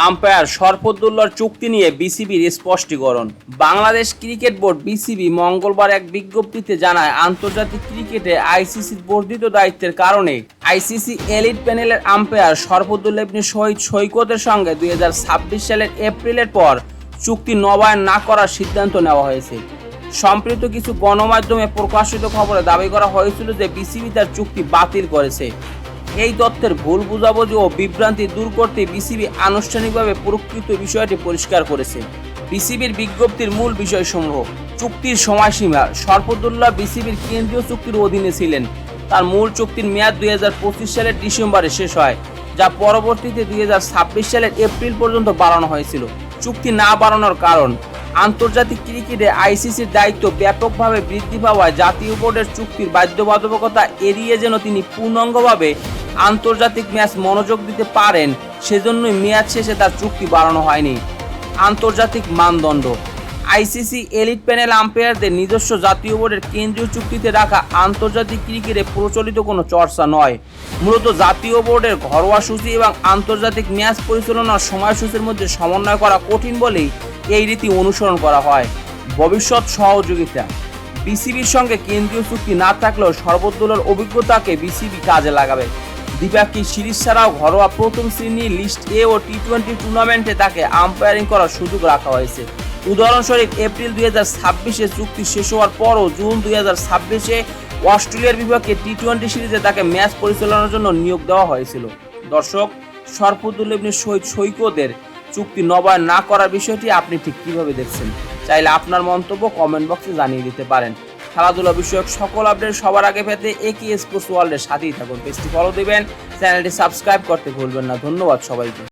Umpire শরফুদ্দৌলার চুক্তি নিয়ে বিসিবির স্পষ্টীকরণ। বাংলাদেশ ক্রিকেট বোর্ড বিসিবি মঙ্গলবার এক বিজ্ঞপ্তিতে জানায়, আন্তর্জাতিক ক্রিকেটে আইসিসির বর্ধিত দায়িত্বের কারণে আইসিসি এলিট প্যানেলের আম্পায়ার শরফুদ্দৌলা ইবনে শহীদ সৈকতের সঙ্গে 2026 সালের এপ্রিলের পর চুক্তি নবায়ন না করার সিদ্ধান্ত নেওয়া হয়েছে। সম্প্রতি কিছু গণমাধ্যমে প্রকাশিত খবরে দাবি করা হয়েছিল যে বিসিবি তার চুক্তি বাতিল করেছে। এই তথ্যের ভুল বোঝাবুঝি ও বিভ্রান্তি দূর করতে বিসিবি আনুষ্ঠানিকভাবে প্রকৃত বিষয়টি পরিষ্কার করেছে। বিসিবির বিজ্ঞপ্তির মূল বিষয়সমূহ: চুক্তির সময়সীমা। শরফুদ্দৌলা বিসিবির কেন্দ্রীয় চুক্তির অধীনে ছিলেন। তার মূল চুক্তির মেয়াদ 2025 সালের ডিসেম্বরে শেষ হয়, যা পরবর্তীতে 2026 সালের এপ্রিল পর্যন্ত বাড়ানো হয়েছিল। চুক্তি না বাড়ানোর কারণ: আন্তর্জাতিক ক্রিকেটে আইসিসির দায়িত্ব ব্যাপকভাবে বৃদ্ধি পাওয়ায় জাতীয় বোর্ডের চুক্তির বাধ্যবাধকতা এড়িয়ে যেন তিনি পূর্ণাঙ্গভাবে আন্তর্জাতিক ম্যাচ মনোযোগ দিতে পারেন, সেজন্যই মেয়াদ শেষে তার চুক্তি বাড়ানো হয়নি। আন্তর্জাতিক মানদণ্ড: আইসিসি এলিট প্যানেল আম্পায়ারদের নিজস্ব জাতীয় বোর্ডের কেন্দ্রীয় চুক্তিতে রাখা আন্তর্জাতিক ক্রিকেটে প্রচলিত কোনো চর্চা নয়। মূলত জাতীয় বোর্ডের ঘরোয়া সূচি এবং আন্তর্জাতিক ম্যাচ পরিচালনার সময়সূচির মধ্যে সমন্বয় করা কঠিন বলেই এই রীতি অনুসরণ করা হয়। ভবিষ্যৎ সহযোগিতা: বিসিবির সঙ্গে কেন্দ্রীয় চুক্তি না থাকলেও শরফুদ্দৌলার অভিজ্ঞতাকে বিসিবি কাজে লাগাবে। দ্বিপাক্ষিক সিরিজ ছাড়াও ঘরোয়া প্রথম শ্রেণীর লিস্ট এ ও টি-20 টুর্নামেন্টে তাকে আম্পায়ারিং করার সুযোগ রাখা হয়েছে। উদাহরণস্বরূপ, এপ্রিল 2026-এ চুক্তি শেষ হওয়ার পরও জুন 2026-এ অস্ট্রেলিয়ার বিপক্ষে টি-20 সিরিজে তাকে ম্যাচ পরিচালনার জন্য নিয়োগ দেওয়া হয়েছিল। দর্শক, শরফুদ্দৌলা ইবনে শহীদ সৈকতের চুক্তি নবায়ন না করার বিষয়টি আপনি ঠিক কিভাবে দেখছেন? চাইলে আপনার মন্তব্য কমেন্ট বক্সে জানিয়ে দিতে পারেন। খেলাধুলা বিষয়ক সকল আপডেট সবার আগে পেতে একে স্পোর্টস ওয়ার্ল্ডের সাথেই থাকুন। পেজটি ফলো দিবেন, চ্যানেলটি সাবস্ক্রাইব করতে ভুলবেন না। ধন্যবাদ সবাইকে।